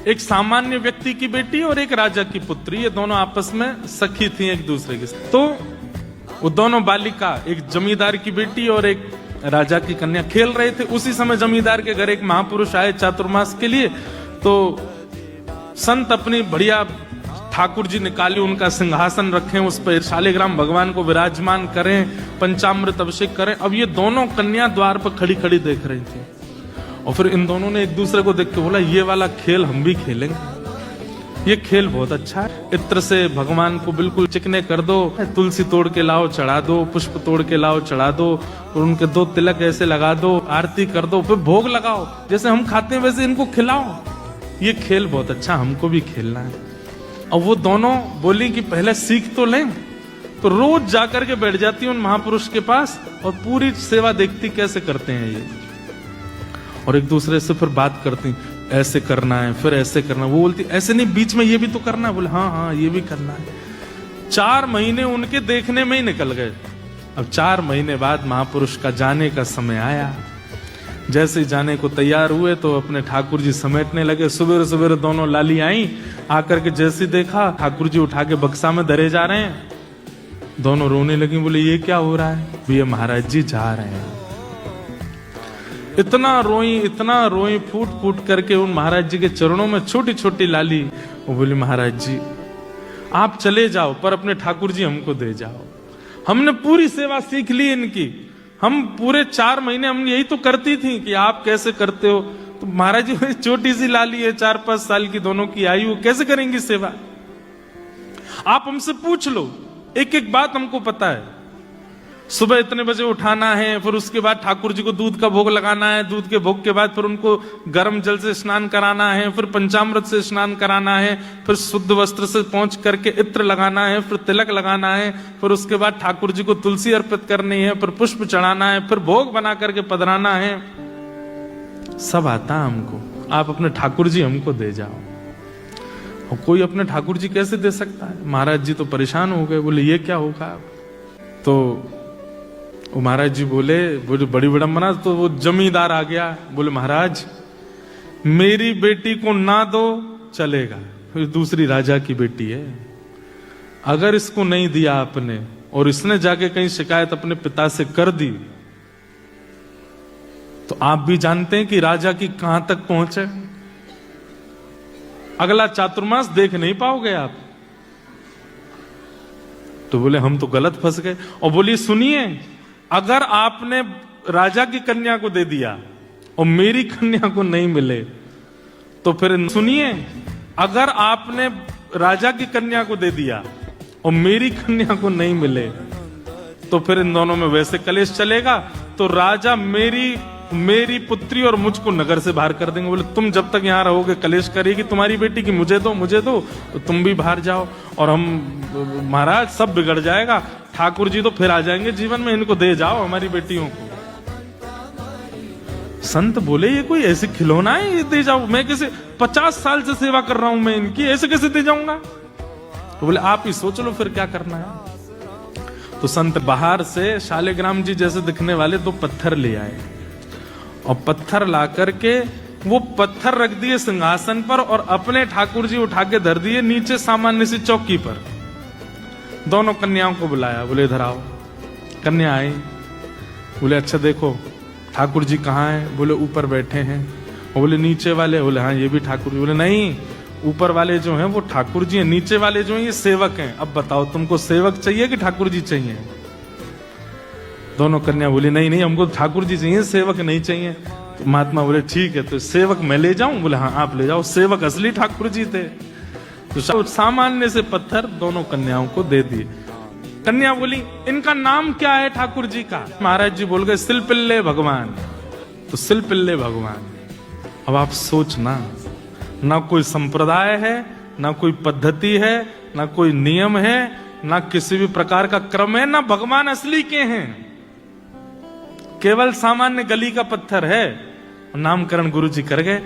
एक सामान्य व्यक्ति की बेटी और एक राजा की पुत्री, ये दोनों आपस में सखी थी एक दूसरे के साथ। तो वो दोनों बालिका, एक जमींदार की बेटी और एक राजा की कन्या, खेल रहे थे। उसी समय जमींदार के घर एक महापुरुष आए चातुर्मास के लिए। तो संत अपनी बढ़िया ठाकुर जी निकाले, उनका सिंहासन रखें, उस पर शालिग्राम भगवान को विराजमान करें, पंचामृत अभिषेक करें। अब ये दोनों कन्या द्वार पर खड़ी खड़ी देख रही थी और फिर इन दोनों ने एक दूसरे को देख के बोला, ये वाला खेल हम भी खेलेंगे, ये खेल बहुत अच्छा है। इत्र से भगवान को बिल्कुल चिकने कर दो, तुलसी तोड़ के लाओ चढ़ा दो, पुष्प तोड़ के लाओ चढ़ा दो, और उनके 2 तिलक ऐसे लगा दो, आरती कर दो, फिर भोग लगाओ, जैसे हम खाते हैं वैसे इनको खिलाओ। ये खेल बहुत अच्छा, हमको भी खेलना है। और वो दोनों बोली कि पहले सीख तो लें। तो रोज जाकर के बैठ जाती उन महापुरुष के पास और पूरी सेवा देखती कैसे करते हैं ये, और एक दूसरे से फिर बात करती, ऐसे करना है, फिर ऐसे करना। वो बोलती ऐसे नहीं, बीच में ये भी तो करना है। बोले हाँ हाँ ये भी करना है। 4 महीने उनके देखने में ही निकल गए। अब 4 महीने बाद महापुरुष का जाने का समय आया। जैसे ही जाने को तैयार हुए तो अपने ठाकुर जी समेटने लगे। सुबह सुबह दोनों लाली आई, आकर के जैसे देखा ठाकुर जी उठा के बक्सा में धरे जा रहे हैं। दोनों रोने लगी, बोले ये क्या हो रहा है? ये महाराज जी जा रहे हैं। इतना रोई फूट फूट करके उन महाराज जी के चरणों में छोटी छोटी लाली। वो बोली महाराज जी आप चले जाओ, पर अपने ठाकुर जी हमको दे जाओ। हमने पूरी सेवा सीख ली इनकी, हम पूरे 4 महीने हम यही तो करती थी कि आप कैसे करते हो। तो महाराज जी छोटी सी लाली है, 4-5 साल की दोनों की आयु, कैसे करेंगी सेवा? आप हमसे पूछ लो, एक एक बात हमको पता है। सुबह इतने बजे उठाना है, फिर उसके बाद ठाकुर जी को दूध का भोग लगाना है, दूध के भोग के बाद फिर उनको गर्म जल से स्नान कराना है, फिर पंचामृत से स्नान कराना है, फिर शुद्ध वस्त्र से पहुंच करके इत्र लगाना है, फिर तिलक लगाना है, फिर उसके बाद ठाकुर जी को तुलसी अर्पित करनी है, फिर पुष्प चढ़ाना है, फिर भोग बना करके पधराना है। सब आता हमको, आप अपने ठाकुर जी हमको दे जाओ। और कोई अपने ठाकुर जी कैसे दे सकता है? महाराज जी तो परेशान हो गए, बोले ये क्या होगा? तो वो महाराज जी बोले बड़ी विडंबना। तो वो जमींदार आ गया, बोले महाराज मेरी बेटी को ना दो चलेगा, फिर दूसरी राजा की बेटी है, अगर इसको नहीं दिया आपने और इसने जाके कहीं शिकायत अपने पिता से कर दी तो आप भी जानते हैं कि राजा की कहां तक पहुंचे। अगला चातुर्मास देख नहीं पाओगे आप। तो बोले हम तो गलत फंस गए। और बोली सुनिए, अगर आपने राजा की कन्या को दे दिया और मेरी कन्या को नहीं मिले तो फिर सुनिए, अगर आपने राजा की कन्या को दे दिया और मेरी कन्या को नहीं मिले तो फिर इन दोनों में वैसे कलेश चलेगा। तो राजा मेरी पुत्री और मुझको नगर से बाहर कर देंगे। बोले तुम जब तक यहां रहोगे कलेश करेगी तुम्हारी बेटी की, मुझे दो तो तुम भी बाहर जाओ और हम महाराज सब बिगड़ जाएगा। ठाकुर जी तो फिर आ जाएंगे जीवन में, इनको दे जाओ हमारी बेटियों को। संत बोले ये कोई ऐसे खिलौना है, ये दे जाओ? मैं कैसे 50 साल से सेवा कर रहा हूं मैं इनकी, ऐसे कैसे दे जाऊंगा? तो बोले आप ही सोच लो फिर क्या करना है। तो संत बाहर से शालिग्राम जी जैसे दिखने वाले 2 पत्थर ले आए और पत्थर ला करके वो पत्थर रख दिए सिंहासन पर और अपने ठाकुर जी उठा के धर दिए नीचे सामान्य सी चौकी पर। दोनों कन्याओं को बुलाया, बोले इधर आओ। कन्या आई, बोले अच्छा देखो ठाकुर जी कहाँ हैं? बोले ऊपर बैठे हैं। और बोले नीचे वाले? बोले हाँ ये भी ठाकुर जी। बोले नहीं, ऊपर वाले जो हैं वो ठाकुर जी हैं, नीचे वाले जो हैं ये सेवक हैं। अब बताओ तुमको सेवक चाहिए कि ठाकुर जी चाहिए? दोनों कन्या बोली नहीं हमको ठाकुर जी चाहिए, सेवक नहीं चाहिए। तो महात्मा बोले ठीक है, तो सेवक मैं ले जाऊं? बोले हाँ आप ले जाओ। सेवक असली ठाकुर जी थे। तो सामान्य से पत्थर दोनों कन्याओं को दे दिए। कन्या बोली इनका नाम क्या है ठाकुर जी का? महाराज जी बोल गए सिलपिल्ले भगवान। तो सिलपिल्ले भगवान। अब आप सोचना, ना कोई संप्रदाय है, ना कोई पद्धति है, ना कोई नियम है, ना किसी भी प्रकार का क्रम है, ना भगवान असली के हैं, केवल सामान्य गली का पत्थर है। नामकरण गुरु जी कर गए।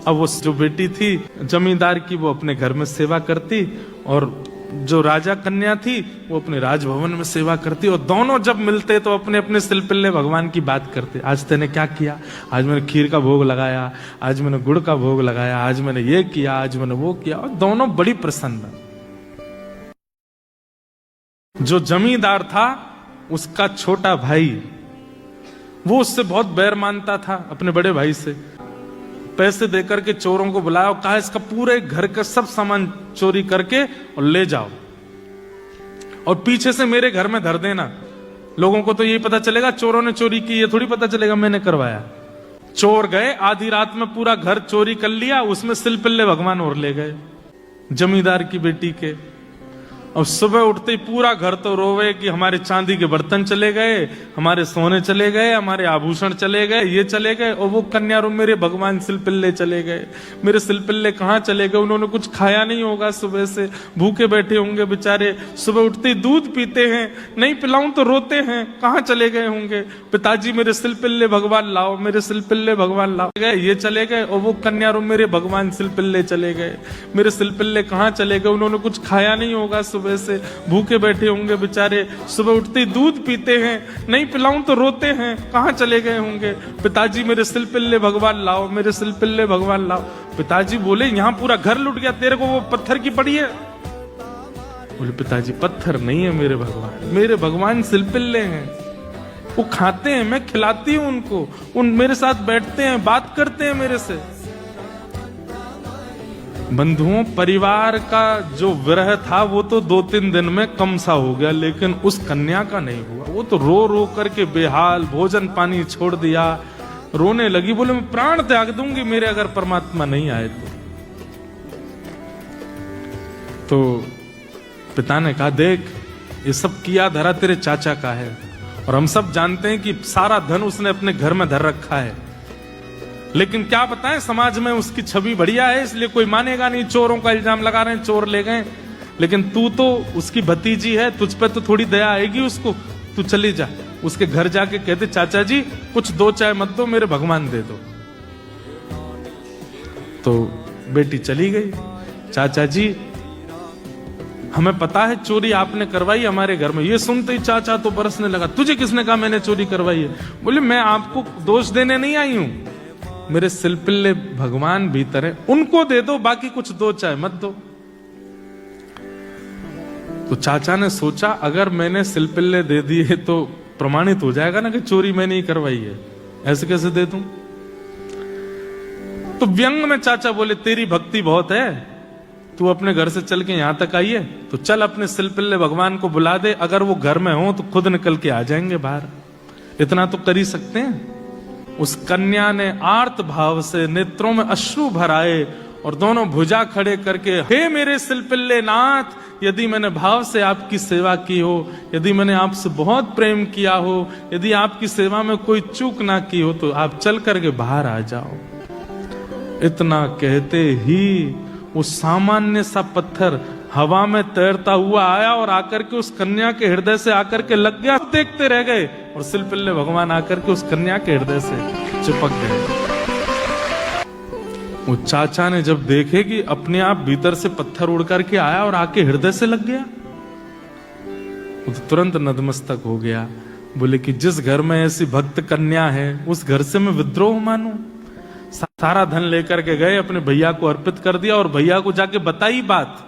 अब वो जो बेटी थी जमींदार की वो अपने घर में सेवा करती और जो राजा कन्या थी वो अपने राजभवन में सेवा करती, और दोनों जब मिलते तो अपने अपने सिलपिल्ले भगवान की बात करते। आज तेने क्या किया? आज मैंने खीर का भोग लगाया, आज मैंने गुड़ का भोग लगाया, आज मैंने ये किया, आज मैंने वो किया। और दोनों बड़ी प्रसन्न। जो जमींदार था उसका छोटा भाई, वो उससे बहुत बैर मानता था अपने बड़े भाई से। पैसे देकर के चोरों को बुलाया और कहा इसका पूरे घर का सब सामान चोरी करके और ले जाओ, और पीछे से मेरे घर में धर देना। लोगों को तो यही पता चलेगा चोरों ने चोरी की, ये थोड़ी पता चलेगा मैंने करवाया। चोर गए, आधी रात में पूरा घर चोरी कर लिया, उसमें सिलपिल्ले भगवान और ले गए जमींदार की बेटी के। और सुबह उठते ही पूरा घर तो रोवे कि हमारे चांदी के बर्तन चले गए, हमारे सोने चले गए, हमारे आभूषण चले गए, ये चले गए। और वो कन्या रो मेरे भगवान सिलपिल्ले चले गए, मेरे सिलपिल्ले कहाँ चले गए? उन्होंने कुछ खाया नहीं होगा, सुबह से भूखे बैठे होंगे बेचारे। सुबह उठते ही दूध पीते हैं, नहीं पिलाऊं तो रोते हैं, कहाँ चले गए होंगे? पिताजी मेरे सिलपिल्ले भगवान लाओ, मेरे सिलपिल्ले भगवान लाओ। गए ये चले गए। और वो कन्या रो मेरे भगवान सिलपिल्ले चले गए, मेरे सिलपिल्ले कहाँ चले गए? उन्होंने कुछ खाया नहीं होगा, सुबह से भूखे बैठे होंगे बेचारे। सुबह उठते ही दूध पीते हैं, नहीं पिलाऊं तो रोते हैं, कहाँ चले गए होंगे? पिताजी मेरे सिलपिल्ले भगवान लाओ, मेरे सिलपिल्ले भगवान लाओ। पिताजी बोले यहाँ पूरा घर लुट गया, तेरे को वो पत्थर की पड़ी है? बोले पिताजी पत्थर नहीं है मेरे भगवान, मेरे भगवान सिलपिल्ले हैं। वो खाते हैं, मैं खिलाती हूं उनको, उन मेरे साथ बैठते हैं, बात करते हैं मेरे से। बंधुओं, परिवार का जो विरह था वो तो 2-3 दिन में कम सा हो गया, लेकिन उस कन्या का नहीं हुआ। वो तो रो रो करके बेहाल, भोजन पानी छोड़ दिया, रोने लगी। बोले मैं प्राण त्याग दूंगी मेरे अगर परमात्मा नहीं आए तो पिता ने कहा देख, ये सब किया धरा तेरे चाचा का है, और हम सब जानते हैं कि सारा धन उसने अपने घर में धर रखा है। लेकिन क्या बताएं, समाज में उसकी छवि बढ़िया है, इसलिए कोई मानेगा नहीं। चोरों का इल्जाम लगा रहे हैं, चोर ले गए। लेकिन तू तो उसकी भतीजी है, तुझ पे तो थोड़ी दया आएगी उसको। तू चली जा, उसके घर जाके कहते चाचा जी कुछ दो चाय मत दो, मेरे भगवान दे दो। तो बेटी चली गई। चाचा जी हमें पता है चोरी आपने करवाई हमारे घर में। ये सुनते ही चाचा तो बरसने लगा, तुझे किसने कहा मैंने चोरी करवाई है? बोले मैं आपको दोष देने नहीं आई हूं, मेरे सिलपिल्ले भगवान भीतर है, उनको दे दो, बाकी कुछ दो चाहे मत दो। तो चाचा ने सोचा अगर मैंने सिलपिल्ले दे दिए तो प्रमाणित हो जाएगा ना कि चोरी मैंने ही करवाई है, ऐसे कैसे दे दूं? तो व्यंग में चाचा बोले तेरी भक्ति बहुत है, तू अपने घर से चल के यहां तक आई है, तो चल अपने सिलपिल्ले भगवान को बुला दे, अगर वो घर में हो तो खुद निकल के आ जाएंगे बाहर। इतना तो कर ही सकते हैं। उस कन्या ने आर्त भाव से नेत्रों में अश्रु भराए और दोनों भुजा खड़े करके, हे मेरे सिलपिल्ले नाथ, यदि मैंने भाव से आपकी सेवा की हो, यदि मैंने आपसे बहुत प्रेम किया हो, यदि आपकी सेवा में कोई चूक ना की हो, तो आप चल करके बाहर आ जाओ। इतना कहते ही वो सामान्य सा पत्थर हवा में तैरता हुआ आया और आकर के उस कन्या के हृदय से आकर के लग गया। देखते रह गए और सिलपिल्ले भगवान आकर के उस कन्या के हृदय से चिपक गए। वो चाचा ने जब देखे कि अपने आप भीतर से पत्थर उड़ करके आया और आके हृदय से लग गया, वो तो तुरंत नतमस्तक हो गया। बोले कि जिस घर में ऐसी भक्त कन्या है उस घर से मैं विद्रोह मानूं? सारा धन लेकर के गए, अपने भैया को अर्पित कर दिया और भैया को जाके बताई बात।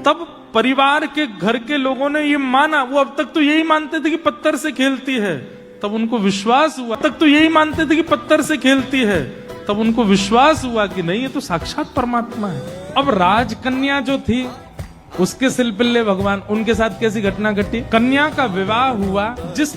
तब परिवार के घर के लोगों ने ये माना। वो अब तक तो यही मानते थे कि पत्थर से खेलती है, तब उनको विश्वास हुआ। तब तक तो यही मानते थे कि पत्थर से खेलती है, तब उनको विश्वास हुआ कि नहीं, ये तो साक्षात परमात्मा है। अब राजकन्या जो थी उसके सिलपिल्ले भगवान, उनके साथ कैसी घटना घटी? कन्या का विवाह हुआ, जिस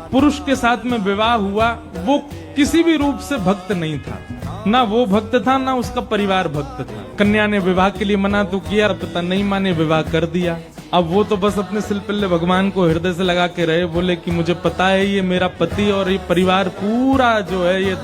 पुरुष के साथ में विवाह हुआ वो किसी भी रूप से भक्त नहीं था, ना वो भक्त था ना उसका परिवार भक्त था। कन्या ने विवाह के लिए मना तो किया, पिता नहीं माने, विवाह कर दिया। अब वो तो बस अपने सिलपिल्ले भगवान को हृदय से लगा के रहे। बोले कि मुझे पता है ये मेरा पति और ये परिवार पूरा जो है ये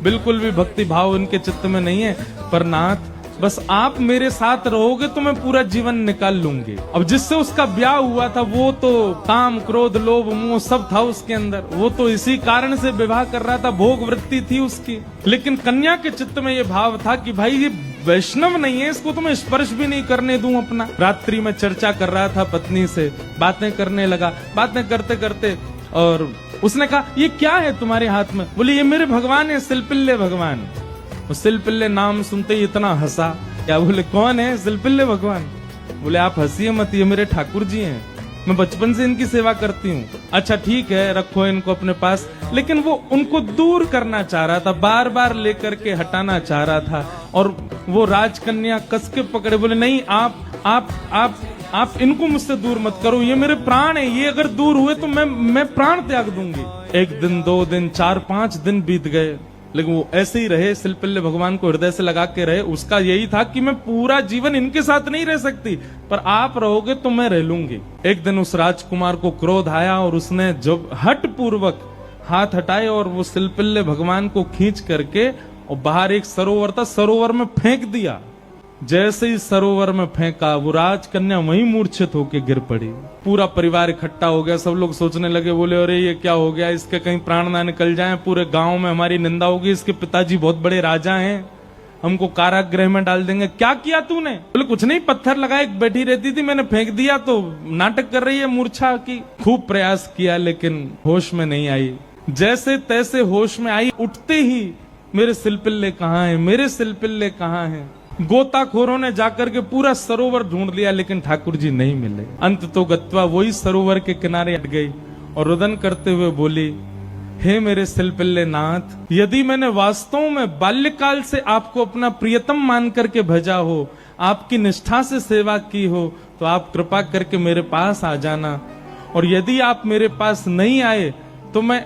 बिल्कुल भी भक्ति भाव इनके चित्त में नहीं है, पर नाथ बस आप मेरे साथ रहोगे तो मैं पूरा जीवन निकाल लूंगी। अब जिससे उसका ब्याह हुआ था वो तो काम क्रोध लोभ मोह सब था उसके अंदर, वो तो इसी कारण से विवाह कर रहा था, भोग वृत्ति थी उसकी। लेकिन कन्या के चित्त में ये भाव था कि भाई ये वैष्णव नहीं है, इसको तो मैं स्पर्श भी नहीं करने दूं अपना। रात्रि में चर्चा कर रहा था पत्नी से, बातें करने लगा, बातें करते करते और उसने कहा ये क्या है तुम्हारे हाथ में? बोले ये मेरे भगवान है, सिलपिल्ले भगवान। सिलपिल्ले नाम सुनते ही इतना हंसा। क्या? बोले कौन है सिलपिल्ले भगवान? बोले आप हंसिए मत, ये मेरे ठाकुर जी हैं, मैं बचपन से इनकी सेवा करती हूँ। अच्छा ठीक है, रखो इनको अपने पास। लेकिन वो उनको दूर करना चाह रहा था, बार बार लेकर के हटाना चाह रहा था। और वो राजकन्या कस के पकड़े, बोले नहीं आप इनको मुझसे दूर मत करो, ये मेरे प्राण है, ये अगर दूर हुए तो मैं प्राण त्याग दूंगी। 1 दिन 2 दिन 4-5 दिन बीत गए, लेकिन वो ऐसे ही रहे, सिलपिल्ले भगवान को हृदय से लगा के रहे। उसका यही था कि मैं पूरा जीवन इनके साथ नहीं रह सकती, पर आप रहोगे तो मैं रह लूंगी। एक दिन उस राजकुमार को क्रोध आया और उसने जब हठ पूर्वक हाथ हटाए और वो सिलपिल्ले भगवान को खींच करके और बाहर एक सरोवर था, सरोवर में फेंक दिया। जैसे ही सरोवर में फेंका, वो राजकन्या वहीं मूर्छित होकर गिर पड़ी। पूरा परिवार इकट्ठा हो गया, सब लोग सोचने लगे, बोले अरे ये क्या हो गया, इसके कहीं प्राण ना निकल जाएं, पूरे गांव में हमारी निंदा होगी, इसके पिताजी बहुत बड़े राजा हैं, हमको कारागृह में डाल देंगे। क्या किया तूने? बोले कुछ नहीं, पत्थर लगाए, बैठी रहती थी, मैंने फेंक दिया तो नाटक कर रही है मूर्छा की। खूब प्रयास किया लेकिन होश में नहीं आई। जैसे तैसे होश में आई, उठते ही मेरे सिलपिल्ले कहाँ हैं, मेरे सिलपिल्ले कहाँ हैं? गोताखोरों ने जाकर के पूरा सरोवर ढूंढ लिया, लेकिन ठाकुर जी नहीं मिले। अंत तो गत्वा वही सरोवर के किनारे हट गई और रुदन करते हुए बोली, हे मेरे सिलपिल्ले नाथ, यदि मैंने वास्तव में बाल्यकाल से आपको अपना प्रियतम मान करके भेजा हो, आपकी निष्ठा से सेवा की हो, तो आप कृपा करके मेरे पास आ जाना। और यदि आप मेरे पास नहीं आए तो मैं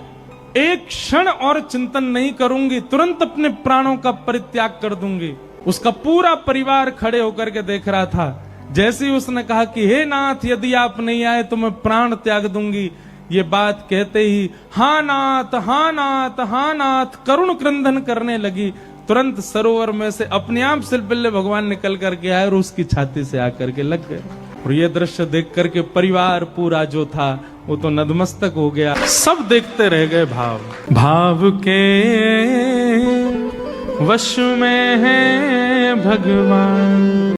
एक क्षण और चिंतन नहीं करूंगी, तुरंत अपने प्राणों का परित्याग कर दूंगी। उसका पूरा परिवार खड़े होकर के देख रहा था। जैसे ही उसने कहा कि हे नाथ, यदि आप नहीं आए तो मैं प्राण त्याग दूंगी, ये बात कहते ही हाँ नाथ, हाँ नाथ, हाँ नाथ करुण क्रंदन करने लगी। तुरंत सरोवर में से अपने आप सिलपिल्ले भगवान निकल करके आए और उसकी छाती से आकर के लग गए। और ये दृश्य देख करके परिवार पूरा जो था वो तो नतमस्तक हो गया। सब देखते रह गए। भाव के वश में है भगवान।